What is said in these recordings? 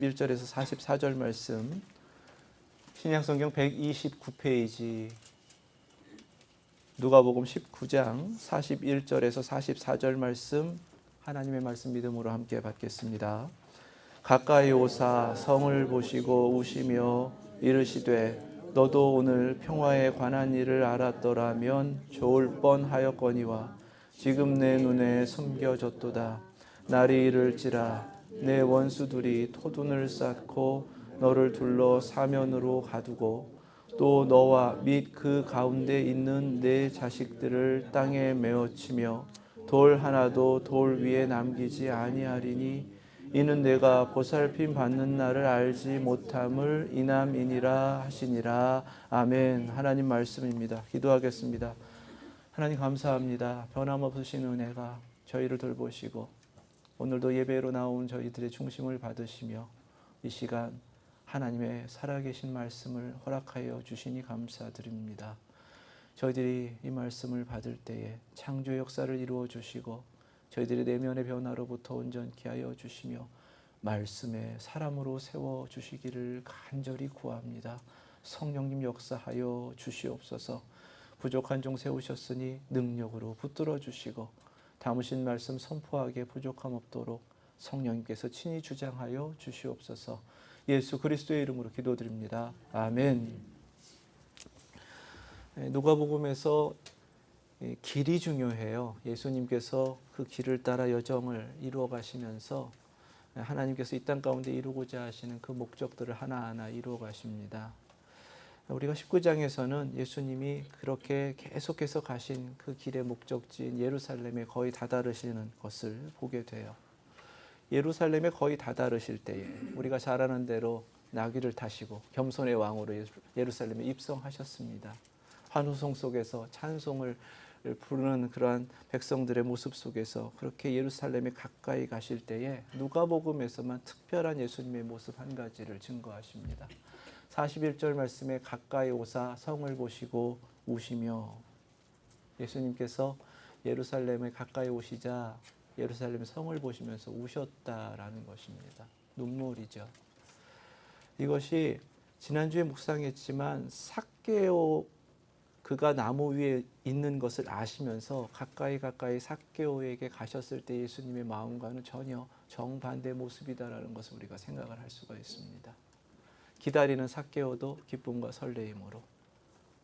1절에서 44절 말씀, 신약성경 129페이지, 누가복음 19장 41절에서 44절 말씀, 하나님의 말씀 믿음으로 함께 받겠습니다. 가까이 오사 성을 보시고 우시며 이르시되 너도 오늘 평화에 관한 일을 알았더라면 좋을 뻔하였거니와 지금 내 눈에 숨겨졌도다. 날이 이를지라 내 원수들이 토둔을 쌓고 너를 둘러 사면으로 가두고 또 너와 및 그 가운데 있는 내 자식들을 땅에 메어치며 돌 하나도 돌 위에 남기지 아니하리니 이는 내가 보살핌 받는 날을 알지 못함을 이남이니라 하시니라. 아멘. 하나님 말씀입니다. 기도하겠습니다. 하나님 감사합니다. 변함없으신 은혜가 저희를 돌보시고 오늘도 예배로 나온 저희들의 중심을 받으시며 이 시간 하나님의 살아계신 말씀을 허락하여 주시니 감사드립니다. 저희들이 이 말씀을 받을 때에 창조의 역사를 이루어 주시고 저희들의 내면의 변화로부터 온전케 하여 주시며 말씀에 사람으로 세워 주시기를 간절히 구합니다. 성령님 역사하여 주시옵소서. 부족한 종 세우셨으니 능력으로 붙들어 주시고 담으신 말씀 선포하게 부족함 없도록 성령님께서 친히 주장하여 주시옵소서. 예수 그리스도의 이름으로 기도드립니다. 아멘. 누가복음에서 길이 중요해요. 예수님께서 그 길을 따라 여정을 이루어 가시면서 하나님께서 이 땅 가운데 이루고자 하시는 그 목적들을 하나하나 이루어 가십니다. 우리가 19장에서는 예수님이 그렇게 계속해서 가신 그 길의 목적지인 예루살렘에 거의 다다르시는 것을 보게 돼요. 예루살렘에 거의 다다르실 때에 우리가 잘 아는 대로 나귀를 타시고 겸손의 왕으로 예루살렘에 입성하셨습니다. 환호성 속에서 찬송을 부르는 그러한 백성들의 모습 속에서 그렇게 예루살렘에 가까이 가실 때에 누가복음에서만 특별한 예수님의 모습 한 가지를 증거하십니다. 41절 말씀에 가까이 오사 성을 보시고 우시며, 예수님께서 예루살렘에 가까이 오시자 예루살렘 성을 보시면서 우셨다라는 것입니다. 눈물이죠. 이것이 지난주에 묵상했지만 삭개오, 그가 나무 위에 있는 것을 아시면서 가까이 삭개오에게 가셨을 때 예수님의 마음과는 전혀 정반대 모습이다라는 것을 우리가 생각을 할 수가 있습니다. 기다리는 삭개오도 기쁨과 설레임으로,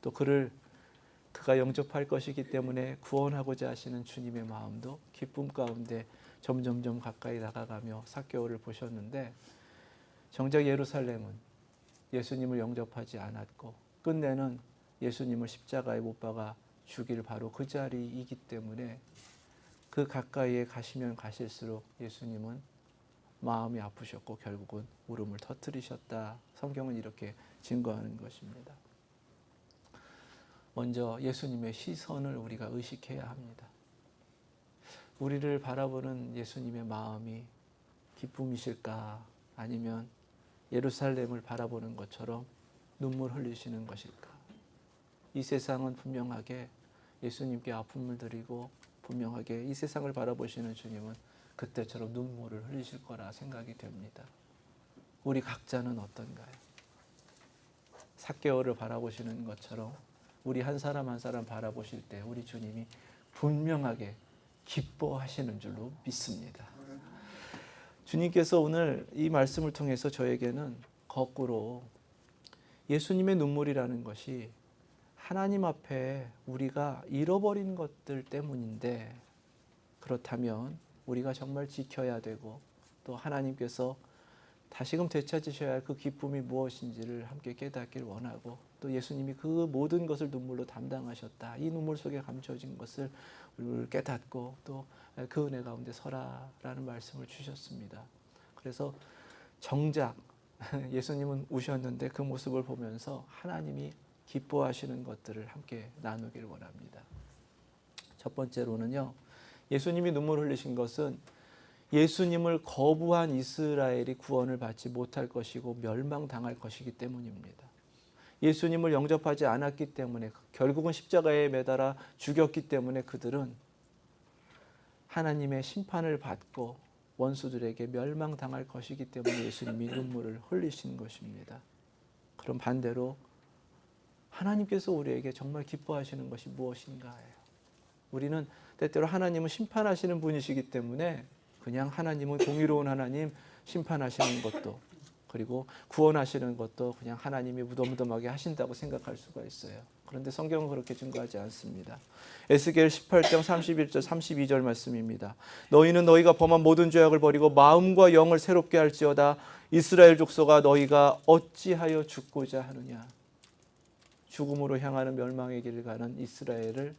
또 그가 영접할 것이기 때문에 구원하고자 하시는 주님의 마음도 기쁨 가운데 점점점 가까이 다가가며 삭개오를 보셨는데, 정작 예루살렘은 예수님을 영접하지 않았고 끝내는 예수님을 십자가에 못 박아 죽일 바로 그 자리이기 때문에 그 가까이에 가시면 가실수록 예수님은 마음이 아프셨고 결국은 울음을 터뜨리셨다. 성경은 이렇게 증거하는 것입니다. 먼저 예수님의 시선을 우리가 의식해야 합니다. 우리를 바라보는 예수님의 마음이 기쁨이실까, 아니면 예루살렘을 바라보는 것처럼 눈물 흘리시는 것일까? 이 세상은 분명하게 예수님께 아픔을 드리고 분명하게 이 세상을 바라보시는 주님은 그때처럼 눈물을 흘리실 거라 생각이 됩니다. 우리 각자는 어떤가요? 삭개오를 바라보시는 것처럼 우리 한 사람 한 사람 바라보실 때 우리 주님이 분명하게 기뻐하시는 줄로 믿습니다. 주님께서 오늘 이 말씀을 통해서 저에게는 거꾸로 예수님의 눈물이라는 것이 하나님 앞에 우리가 잃어버린 것들 때문인데, 그렇다면 우리가 정말 지켜야 되고 또 하나님께서 다시금 되찾으셔야 할 그 기쁨이 무엇인지를 함께 깨닫길 원하고, 또 예수님이 그 모든 것을 눈물로 담당하셨다, 이 눈물 속에 감춰진 것을 우리를 깨닫고 또 그 은혜 가운데 서라라는 말씀을 주셨습니다. 그래서 정작 예수님은 우셨는데 그 모습을 보면서 하나님이 기뻐하시는 것들을 함께 나누길 원합니다. 첫 번째로는요, 예수님이 눈물 흘리신 것은 예수님을 거부한 이스라엘이 구원을 받지 못할 것이고 멸망당할 것이기 때문입니다. 예수님을 영접하지 않았기 때문에, 결국은 십자가에 매달아 죽였기 때문에 그들은 하나님의 심판을 받고 원수들에게 멸망당할 것이기 때문에 예수님이 눈물을 흘리신 것입니다. 그럼 반대로 하나님께서 우리에게 정말 기뻐하시는 것이 무엇인가예요? 우리는 때때로 하나님은 심판하시는 분이시기 때문에 그냥 하나님은 공의로운 하나님, 심판하시는 것도 그리고 구원하시는 것도 그냥 하나님이 무덤무덤하게 하신다고 생각할 수가 있어요. 그런데 성경은 그렇게 증거하지 않습니다. 에스겔 18장 31절 32절 말씀입니다. 너희는 너희가 범한 모든 죄악을 버리고 마음과 영을 새롭게 할지어다. 이스라엘 족속아, 너희가 어찌하여 죽고자 하느냐. 죽음으로 향하는 멸망의 길을 가는 이스라엘을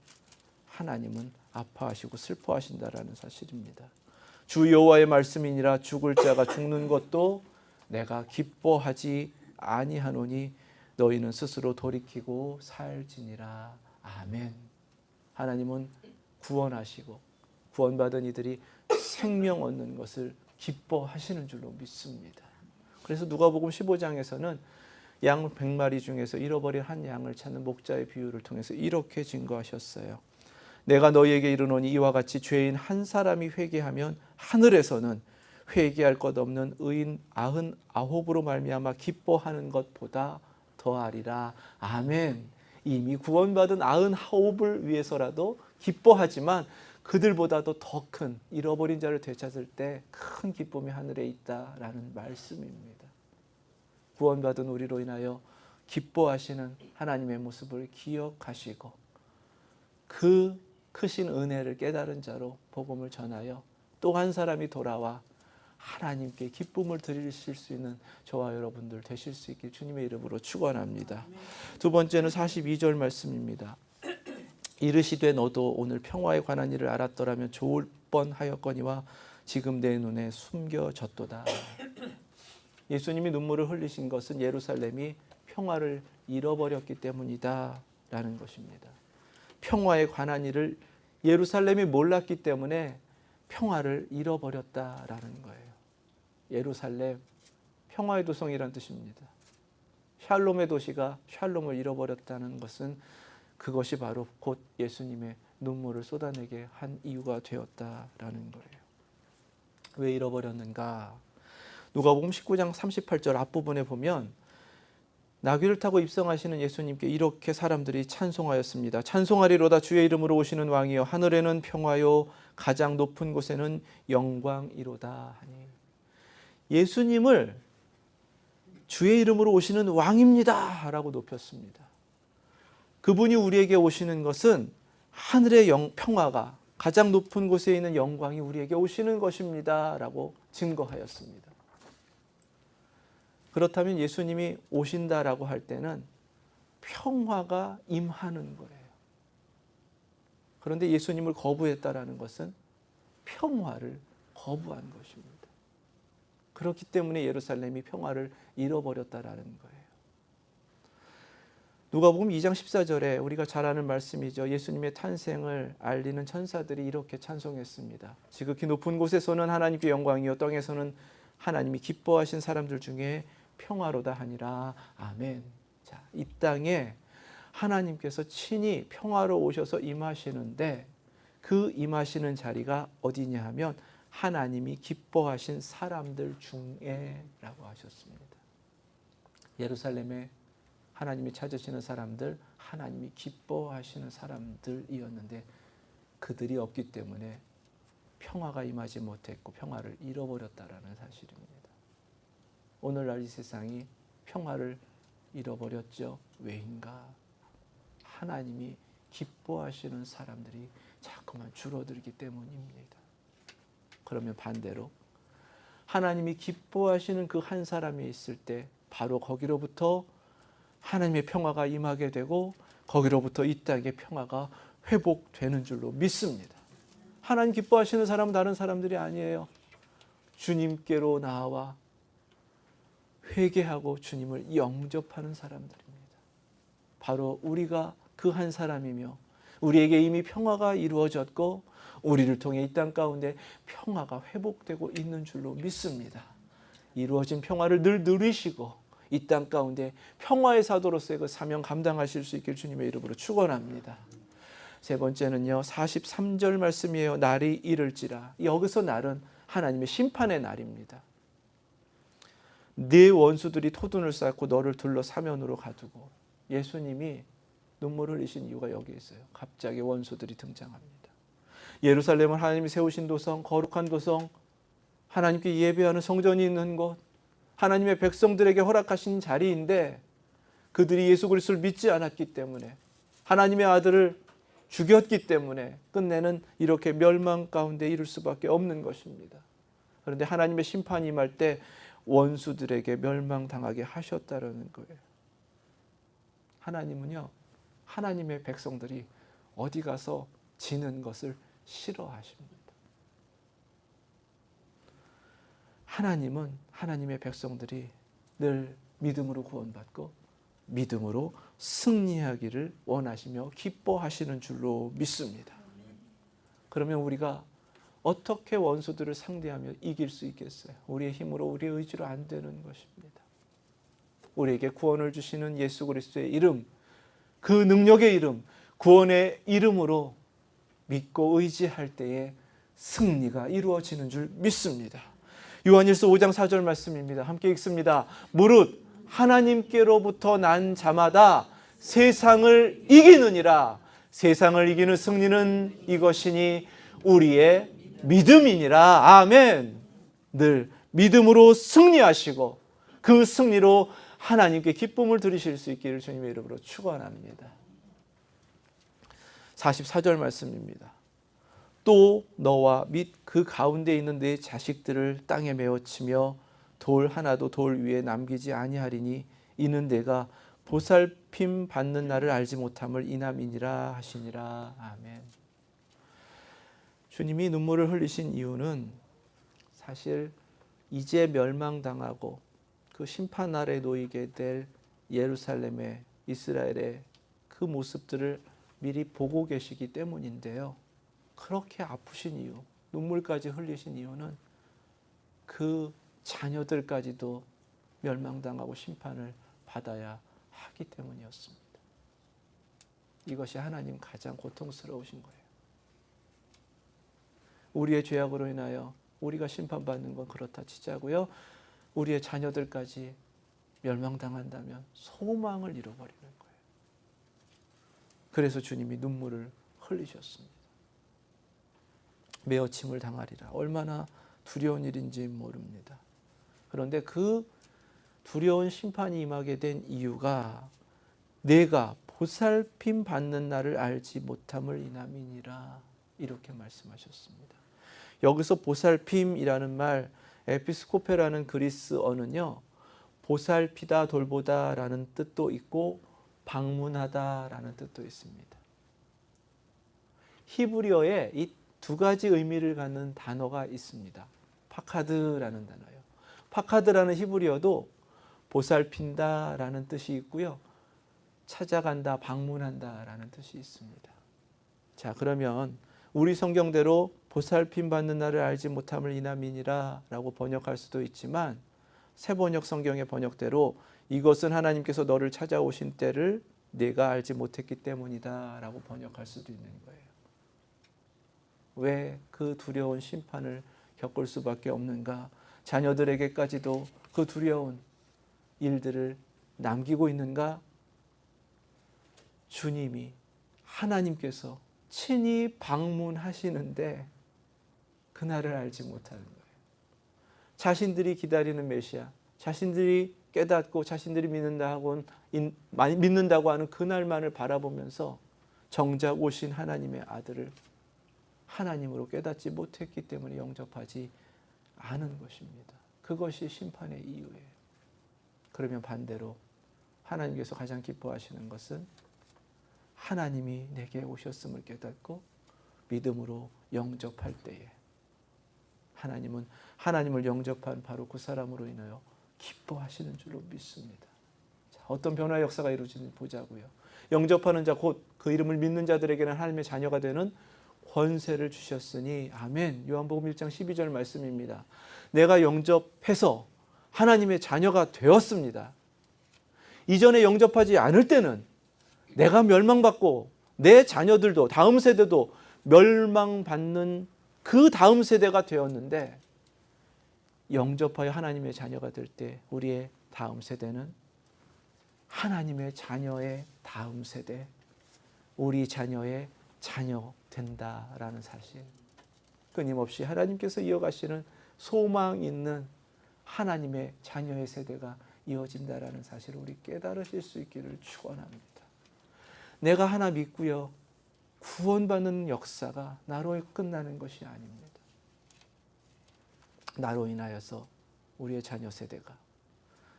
하나님은 아파하시고 슬퍼하신다라는 사실입니다. 주 여호와의 말씀이니라. 죽을 자가 죽는 것도 내가 기뻐하지 아니하노니 너희는 스스로 돌이키고 살지니라. 아멘. 하나님은 구원하시고 구원받은 이들이 생명 얻는 것을 기뻐하시는 줄로 믿습니다. 그래서 누가복음 15장에서는 양 100마리 중에서 잃어버린 한 양을 찾는 목자의 비유를 통해서 이렇게 증거하셨어요. 내가 너희에게 이르노니 이와 같이 죄인 한 사람이 회개하면 하늘에서는 회개할 것 없는 의인 99으로 말미암아 기뻐하는 것보다 더하리라. 아멘. 이미 구원받은 99을 위해서라도 기뻐하지만 그들보다도 더 큰 잃어버린 자를 되찾을 때 큰 기쁨이 하늘에 있다라는 말씀입니다. 구원받은 우리로 인하여 기뻐하시는 하나님의 모습을 기억하시고 그 크신 은혜를 깨달은 자로 복음을 전하여 또 한 사람이 돌아와 하나님께 기쁨을 드리실 수 있는 저와 여러분들 되실 수 있길 주님의 이름으로 축원합니다. 두 번째는 42절 말씀입니다. 이르시되 너도 오늘 평화에 관한 일을 알았더라면 좋을 뻔하였거니와 지금 내 눈에 숨겨졌도다. 예수님이 눈물을 흘리신 것은 예루살렘이 평화를 잃어버렸기 때문이다 라는 것입니다. 평화에 관한 일을 예루살렘이 몰랐기 때문에 평화를 잃어버렸다라는 거예요. 예루살렘, 평화의 도성이란 뜻입니다. 샬롬의 도시가 샬롬을 잃어버렸다는 것은 그것이 바로 곧 예수님의 눈물을 쏟아내게 한 이유가 되었다라는 거예요. 왜 잃어버렸는가? 누가복음 19장 38절 앞부분에 보면 나귀를 타고 입성하시는 예수님께 이렇게 사람들이 찬송하였습니다. 찬송하리로다 주의 이름으로 오시는 왕이여 하늘에는 평화요 가장 높은 곳에는 영광이로다 하니 예수님을 주의 이름으로 오시는 왕입니다 라고 높였습니다. 그분이 우리에게 오시는 것은 하늘의 평화가 가장 높은 곳에 있는 영광이 우리에게 오시는 것입니다 라고 증거하였습니다. 그렇다면 예수님이 오신다라고 할 때는 평화가 임하는 거예요. 그런데 예수님을 거부했다라는 것은 평화를 거부한 것입니다. 그렇기 때문에 예루살렘이 평화를 잃어버렸다라는 거예요. 누가복음 2장 14절에 우리가 잘 아는 말씀이죠. 예수님의 탄생을 알리는 천사들이 이렇게 찬송했습니다. 지극히 높은 곳에서는 하나님께 영광이요 땅에서는 하나님이 기뻐하신 사람들 중에 평화로다 하니라. 아멘. 자, 이 땅에 하나님께서 친히 평화로 오셔서 임하시는데 그 임하시는 자리가 어디냐 하면 하나님이 기뻐하신 사람들 중에라고 하셨습니다. 예루살렘에 하나님이 찾으시는 사람들, 하나님이 기뻐하시는 사람들이었는데 그들이 없기 때문에 평화가 임하지 못했고 평화를 잃어버렸다라는 사실입니다. 오늘날 이 세상이 평화를 잃어버렸죠. 왜인가? 하나님이 기뻐하시는 사람들이 자꾸만 줄어들기 때문입니다. 그러면 반대로 하나님이 기뻐하시는 그 한 사람이 있을 때 바로 거기로부터 하나님의 평화가 임하게 되고 거기로부터 이 땅의 평화가 회복되는 줄로 믿습니다. 하나님 기뻐하시는 사람은 다른 사람들이 아니에요. 주님께로 나와 회개하고 주님을 영접하는 사람들입니다. 바로 우리가 그 한 사람이며 우리에게 이미 평화가 이루어졌고 우리를 통해 이 땅 가운데 평화가 회복되고 있는 줄로 믿습니다. 이루어진 평화를 늘 누리시고 이 땅 가운데 평화의 사도로서의 그 사명 감당하실 수 있길 주님의 이름으로 축원합니다. 세 번째는요, 43절 말씀이에요. 날이 이를지라. 여기서 날은 하나님의 심판의 날입니다. 네 원수들이 토둔을 쌓고 너를 둘러 사면으로 가두고, 예수님이 눈물을 흘리신 이유가 여기 있어요. 갑자기 원수들이 등장합니다. 예루살렘은 하나님이 세우신 도성, 거룩한 도성, 하나님께 예배하는 성전이 있는 곳, 하나님의 백성들에게 허락하신 자리인데 그들이 예수 그리스도를 믿지 않았기 때문에, 하나님의 아들을 죽였기 때문에 끝내는 이렇게 멸망 가운데 이를 수밖에 없는 것입니다. 그런데 하나님의 심판이 임할 때 원수들에게 멸망당하게 하셨다는 거예요. 하나님은요, 하나님의 백성들이 어디 가서 지는 것을 싫어하십니다. 하나님은 하나님의 백성들이 늘 믿음으로 구원받고 믿음으로 승리하기를 원하시며 기뻐하시는 줄로 믿습니다. 그러면 우리가 어떻게 원수들을 상대하며 이길 수 있겠어요? 우리의 힘으로, 우리의 의지로 안 되는 것입니다. 우리에게 구원을 주시는 예수 그리스도의 이름, 그 능력의 이름, 구원의 이름으로 믿고 의지할 때에 승리가 이루어지는 줄 믿습니다. 요한일서 5장 4절 말씀입니다. 함께 읽습니다. 무릇 하나님께로부터 난 자마다 세상을 이기느니라. 세상을 이기는 승리는 이것이니 우리의 믿음이니라. 아멘. 늘 믿음으로 승리하시고 그 승리로 하나님께 기쁨을 드리실 수 있기를 주님의 이름으로 축원합니다. 44절 말씀입니다. 또 너와 및 그 가운데 있는 네 자식들을 땅에 메어 치며 돌 하나도 돌 위에 남기지 아니하리니 이는 내가 보살핌 받는 날을 알지 못함을 이남이니라 하시니라. 아멘. 주님이 눈물을 흘리신 이유는 사실 이제 멸망당하고 그 심판 날에 놓이게 될 예루살렘의, 이스라엘의 그 모습들을 미리 보고 계시기 때문인데요. 그렇게 아프신 이유, 눈물까지 흘리신 이유는 그 자녀들까지도 멸망당하고 심판을 받아야 하기 때문이었습니다. 이것이 하나님 가장 고통스러우신 거예요. 우리의 죄악으로 인하여 우리가 심판받는 건 그렇다 치자고요. 우리의 자녀들까지 멸망당한다면 소망을 잃어버리는 거예요. 그래서 주님이 눈물을 흘리셨습니다. 메어침을 당하리라. 얼마나 두려운 일인지 모릅니다. 그런데 그 두려운 심판이 임하게 된 이유가 내가 보살핌 받는 날을 알지 못함을 이남이니라. 이렇게 말씀하셨습니다. 여기서 보살핌이라는 말, 에피스코페라는 그리스어는요, 보살피다, 돌보다라는 뜻도 있고 방문하다라는 뜻도 있습니다. 히브리어에 이 두 가지 의미를 갖는 단어가 있습니다. 파카드라는 단어요. 파카드라는 히브리어도 보살핀다라는 뜻이 있고요, 찾아간다, 방문한다라는 뜻이 있습니다. 자, 그러면 우리 성경대로 보살핌 받는 날을 알지 못함을 이남이니라 라고 번역할 수도 있지만, 새 번역 성경의 번역대로 이것은 하나님께서 너를 찾아오신 때를 내가 알지 못했기 때문이다 라고 번역할 수도 있는 거예요. 왜 그 두려운 심판을 겪을 수밖에 없는가? 자녀들에게까지도 그 두려운 일들을 남기고 있는가? 주님이, 하나님께서 친히 방문하시는데 그날을 알지 못하는 거예요. 자신들이 기다리는 메시아, 자신들이 깨닫고 자신들이 믿는다고 하는 그날만을 바라보면서 정작 오신 하나님의 아들을 하나님으로 깨닫지 못했기 때문에 영접하지 않은 것입니다. 그것이 심판의 이유예요. 그러면 반대로 하나님께서 가장 기뻐하시는 것은 하나님이 내게 오셨음을 깨닫고 믿음으로 영접할 때에 하나님은 하나님을 영접한 바로 그 사람으로 인하여 기뻐하시는 줄로 믿습니다. 자, 어떤 변화의 역사가 이루어지는지 보자고요. 영접하는 자, 곧 그 이름을 믿는 자들에게는 하나님의 자녀가 되는 권세를 주셨으니 아멘. 요한복음 1장 12절 말씀입니다. 내가 영접해서 하나님의 자녀가 되었습니다. 이전에 영접하지 않을 때는 내가 멸망받고 내 자녀들도 다음 세대도 멸망받는 그 다음 세대가 되었는데, 영접하여 하나님의 자녀가 될 때 우리의 다음 세대는 하나님의 자녀의 다음 세대, 우리 자녀의 자녀 된다라는 사실. 끊임없이 하나님께서 이어가시는 소망 있는 하나님의 자녀의 세대가 이어진다라는 사실을 우리 깨달으실 수 있기를 축원합니다. 내가 하나 믿고요, 구원받는 역사가 나로 끝나는 것이 아닙니다. 나로 인하여서 우리의 자녀 세대가,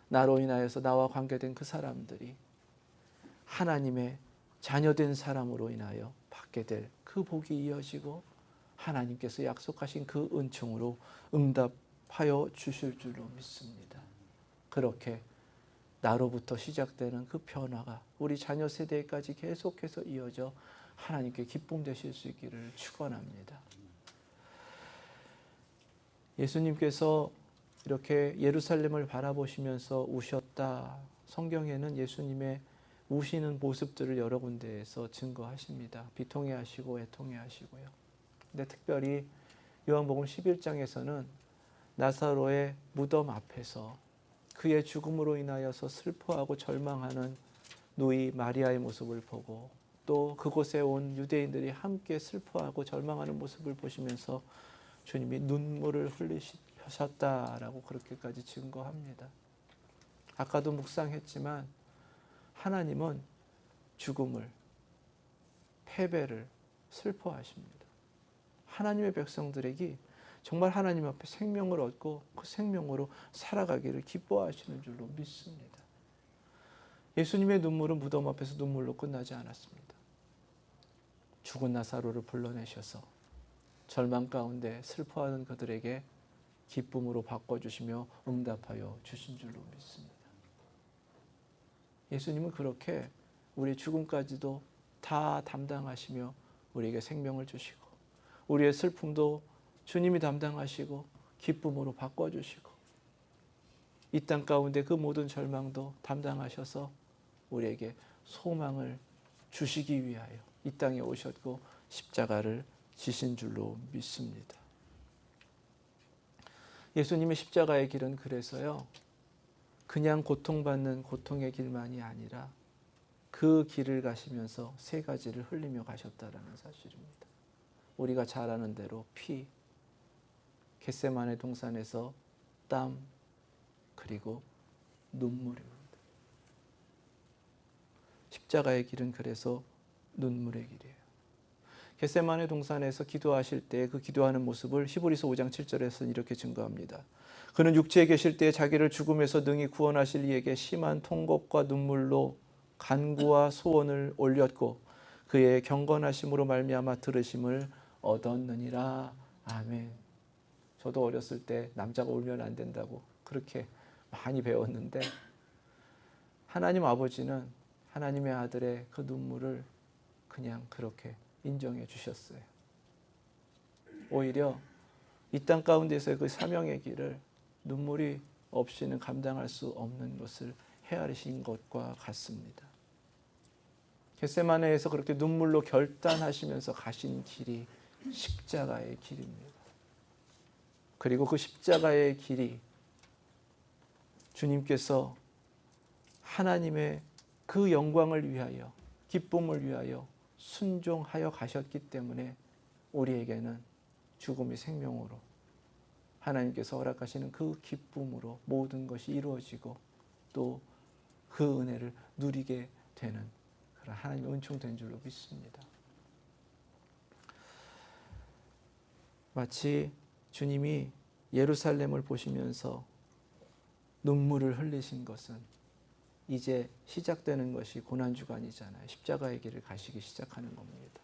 나로 인하여서 나와 관계된 그 사람들이 하나님의 자녀된 사람으로 인하여 받게 될 그 복이 이어지고 하나님께서 약속하신 그 은총으로 응답하여 주실 줄로 믿습니다. 그렇게 나로부터 시작되는 그 변화가 우리 자녀 세대까지 계속해서 이어져 하나님께 기쁨 되실 수 있기를 축원합니다. 예수님께서 이렇게 예루살렘을 바라보시면서 우셨다. 성경에는 예수님의 우시는 모습들을 여러 군데에서 증거하십니다. 비통해 하시고 애통해 하시고요. 근데 특별히 요한복음 11장에서는 나사로의 무덤 앞에서 그의 죽음으로 인하여서 슬퍼하고 절망하는 누이 마리아의 모습을 보고 또 그곳에 온 유대인들이 함께 슬퍼하고 절망하는 모습을 보시면서 주님이 눈물을 흘리셨다라고 그렇게까지 증거합니다. 아까도 묵상했지만 하나님은 죽음을, 패배를 슬퍼하십니다. 하나님의 백성들에게 정말 하나님 앞에 생명을 얻고 그 생명으로 살아가기를 기뻐하시는 줄로 믿습니다. 예수님의 눈물은 무덤 앞에서 눈물로 끝나지 않았습니다. 죽은 나사로를 불러내셔서 절망 가운데 슬퍼하는 그들에게 기쁨으로 바꿔주시며 응답하여 주신 줄로 믿습니다. 예수님은 그렇게 우리의 죽음까지도 다 담당하시며 우리에게 생명을 주시고 우리의 슬픔도 주님이 담당하시고 기쁨으로 바꿔주시고 이 땅 가운데 그 모든 절망도 담당하셔서 우리에게 소망을 주시기 위하여 이 땅에 오셨고 십자가를 지신 줄로 믿습니다. 예수님의 십자가의 길은 그래서요, 그냥 고통받는 고통의 길만이 아니라 그 길을 가시면서 세 가지를 흘리며 가셨다라는 사실입니다. 우리가 잘 아는 대로 피, 겟세마네 동산에서 땀, 그리고 눈물입니다. 십자가의 길은 그래서 눈물의 길이에요. 겟세마네 동산에서 기도하실 때 그 기도하는 모습을 히브리서 5장 7절에서는 이렇게 증거합니다. 그는 육체에 계실 때 자기를 죽음에서 능히 구원하실 이에게 심한 통곡과 눈물로 간구와 소원을 올렸고 그의 경건하심으로 말미암아 들으심을 얻었느니라. 아멘. 저도 어렸을 때 남자가 울면 안 된다고 그렇게 많이 배웠는데 하나님 아버지는 하나님의 아들의 그 눈물을 그냥 그렇게 인정해 주셨어요. 오히려 이 땅 가운데서의 그 사명의 길을 눈물이 없이는 감당할 수 없는 것을 헤아리신 것과 같습니다. 겟세마네에서 그렇게 눈물로 결단하시면서 가신 길이 십자가의 길입니다. 그리고 그 십자가의 길이 주님께서 하나님의 그 영광을 위하여, 기쁨을 위하여 순종하여 가셨기 때문에 우리에게는 죽음이 생명으로, 하나님께서 허락하시는 그 기쁨으로 모든 것이 이루어지고 또 그 은혜를 누리게 되는 그런 하나님의 은총된 줄로 믿습니다. 마치 주님이 예루살렘을 보시면서 눈물을 흘리신 것은 이제 시작되는 것이 고난주간이잖아요. 십자가의 길을 가시기 시작하는 겁니다.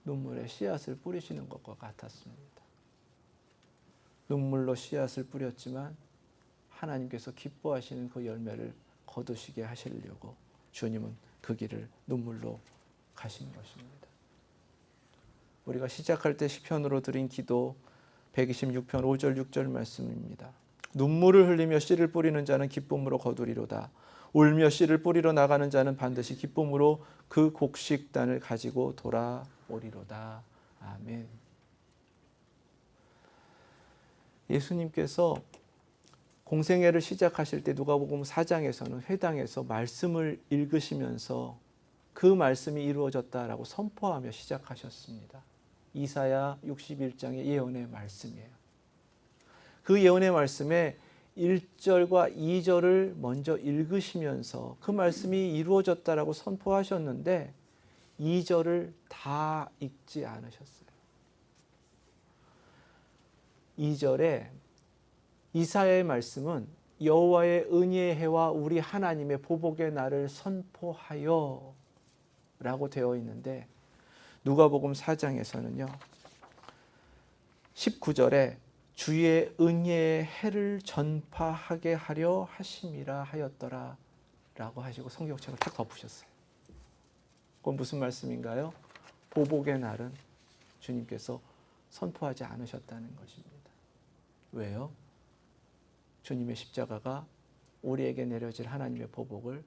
눈물의 씨앗을 뿌리시는 것과 같았습니다. 눈물로 씨앗을 뿌렸지만 하나님께서 기뻐하시는 그 열매를 거두시게 하시려고 주님은 그 길을 눈물로 가신 것입니다. 우리가 시작할 때 시편으로 드린 기도 126편 5절 6절 말씀입니다. 눈물을 흘리며 씨를 뿌리는 자는 기쁨으로 거두리로다. 울며 씨를 뿌리러 나가는 자는 반드시 기쁨으로 그 곡식단을 가지고 돌아오리로다. 아멘. 예수님께서 공생애를 시작하실 때 누가복음 4장에서는 회당에서 말씀을 읽으시면서 그 말씀이 이루어졌다라고 선포하며 시작하셨습니다. 이사야 61장의 예언의 말씀이에요. 그 예언의 말씀에 1절과 2절을 먼저 읽으시면서 그 말씀이 이루어졌다라고 선포하셨는데 2절을 다 읽지 않으셨어요. 2절에 이사야의 말씀은 여호와의 은혜의 해와 우리 하나님의 보복의 날을 선포하여 라고 되어 있는데 누가복음 4장에서는요 19절에 주의 은혜의 해를 전파하게 하려 하심이라 하였더라 라고 하시고 성경책을 탁 덮으셨어요. 그건 무슨 말씀인가요? 보복의 날은 주님께서 선포하지 않으셨다는 것입니다. 왜요? 주님의 십자가가 우리에게 내려질 하나님의 보복을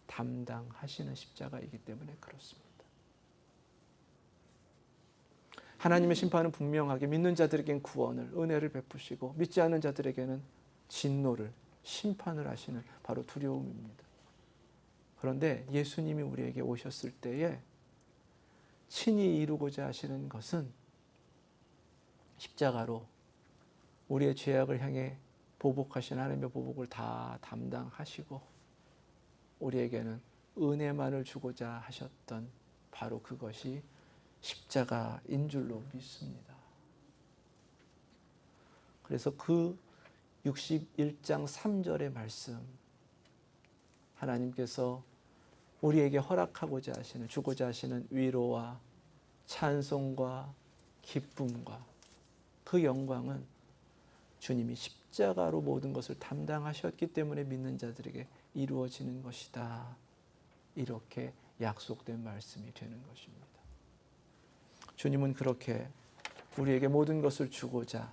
담당하시는 십자가이기 때문에 그렇습니다. 하나님의 심판은 분명하게 믿는 자들에겐 구원을, 은혜를 베푸시고 믿지 않는 자들에게는 진노를, 심판을 하시는 바로 두려움입니다. 그런데 예수님이 우리에게 오셨을 때에 친히 이루고자 하시는 것은 십자가로 우리의 죄악을 향해 보복하신 하나님의 보복을 다 담당하시고 우리에게는 은혜만을 주고자 하셨던 바로 그것이 십자가인 줄로 믿습니다. 그래서 그 61장 3절의 말씀, 하나님께서 우리에게 허락하고자 하시는, 주고자 하시는 위로와 찬송과 기쁨과 그 영광은 주님이 십자가로 모든 것을 담당하셨기 때문에 믿는 자들에게 이루어지는 것이다. 이렇게 약속된 말씀이 되는 것입니다. 주님은 그렇게 우리에게 모든 것을 주고자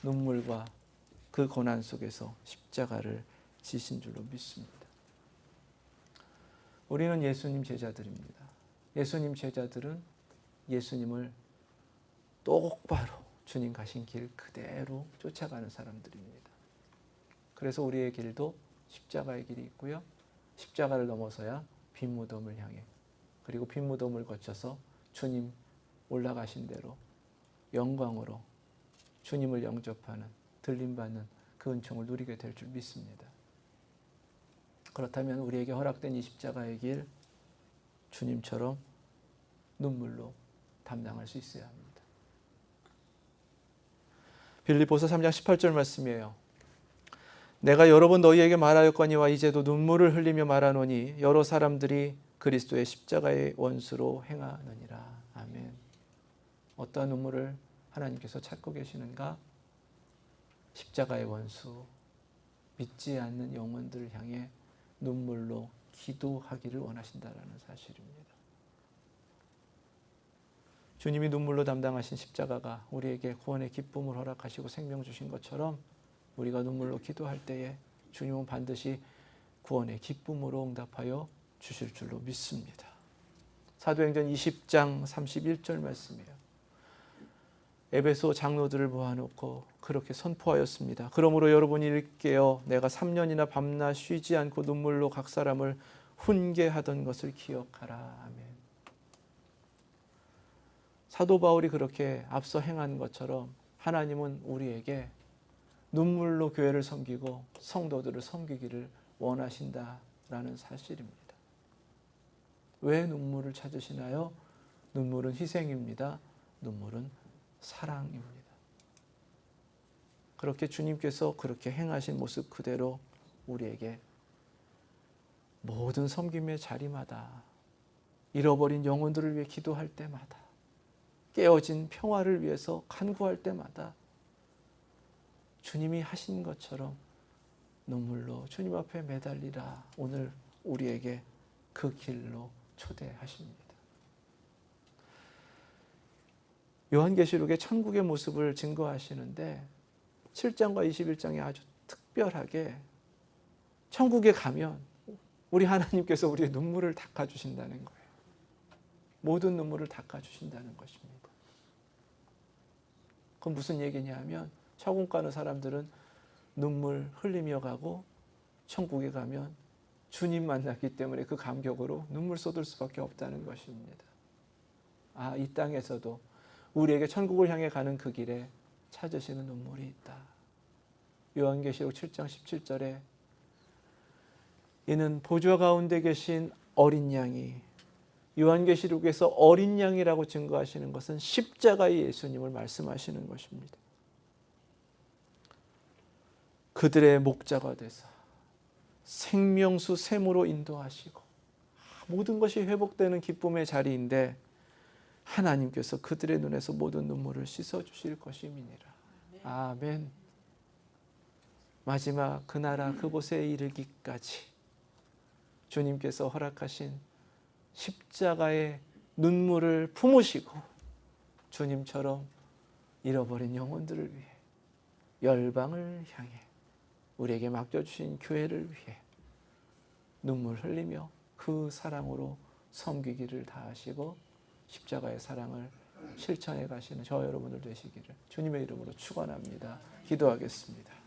눈물과 그 고난 속에서 십자가를 지신 줄로 믿습니다. 우리는 예수님 제자들입니다. 예수님 제자들은 예수님을 똑바로 주님 가신 길 그대로 쫓아가는 사람들입니다. 그래서 우리의 길도 십자가의 길이 있고요. 십자가를 넘어서야 빈무덤을 향해, 그리고 빈무덤을 거쳐서 주님 올라가신 대로 영광으로 주님을 영접하는, 들림받는 그 은총을 누리게 될 줄 믿습니다. 그렇다면 우리에게 허락된 이 십자가의 길, 주님처럼 눈물로 담당할 수 있어야 합니다. 빌립보서 3장 18절 말씀이에요. 내가 여러 번 너희에게 말하였거니와 이제도 눈물을 흘리며 말하노니 여러 사람들이 그리스도의 십자가의 원수로 행하느니라. 아멘. 어떠한 눈물을 하나님께서 찾고 계시는가? 십자가의 원수, 믿지 않는 영혼들을 향해 눈물로 기도하기를 원하신다라는 사실입니다. 주님이 눈물로 담당하신 십자가가 우리에게 구원의 기쁨을 허락하시고 생명 주신 것처럼 우리가 눈물로 기도할 때에 주님은 반드시 구원의 기쁨으로 응답하여 주실 줄로 믿습니다. 사도행전 20장 31절 말씀이에요. 에베소 장로들을 모아놓고 그렇게 선포하였습니다. 그러므로 여러분이 읽게요. 내가 3년이나 밤낮 쉬지 않고 눈물로 각 사람을 훈계하던 것을 기억하라. 아멘. 사도 바울이 그렇게 앞서 행한 것처럼 하나님은 우리에게 눈물로 교회를 섬기고 성도들을 섬기기를 원하신다라는 사실입니다. 왜 눈물을 찾으시나요? 눈물은 희생입니다. 눈물은 사랑입니다. 그렇게 주님께서 그렇게 행하신 모습 그대로 우리에게 모든 섬김의 자리마다, 잃어버린 영혼들을 위해 기도할 때마다, 깨어진 평화를 위해서 간구할 때마다 주님이 하신 것처럼 눈물로 주님 앞에 매달리라. 오늘 우리에게 그 길로 초대하십니다. 요한계시록의 천국의 모습을 증거하시는데 7장과 21장에 아주 특별하게 천국에 가면 우리 하나님께서 우리의 눈물을 닦아주신다는 거예요. 모든 눈물을 닦아주신다는 것입니다. 그건 무슨 얘기냐 하면 천국 가는 사람들은 눈물 흘리며 가고 천국에 가면 주님 만났기 때문에 그 감격으로 눈물 쏟을 수밖에 없다는 것입니다. 이 땅에서도 우리에게 천국을 향해 가는 그 길에 찾으시는 눈물이 있다. 요한계시록 7장 17절에 이는 보좌 가운데 계신 어린 양이, 요한계시록에서 어린 양이라고 증거하시는 것은 십자가의 예수님을 말씀하시는 것입니다. 그들의 목자가 되사 생명수 샘으로 인도하시고 모든 것이 회복되는 기쁨의 자리인데 하나님께서 그들의 눈에서 모든 눈물을 씻어주실 것임이니라. 아멘. 마지막 그 나라 그곳에 이르기까지 주님께서 허락하신 십자가의 눈물을 품으시고 주님처럼 잃어버린 영혼들을 위해 열방을 향해 우리에게 맡겨주신 교회를 위해 눈물 흘리며 그 사랑으로 섬기기를 다하시고 십자가의 사랑을 실천해 가시는 저 여러분들 되시기를 주님의 이름으로 축원합니다. 기도하겠습니다.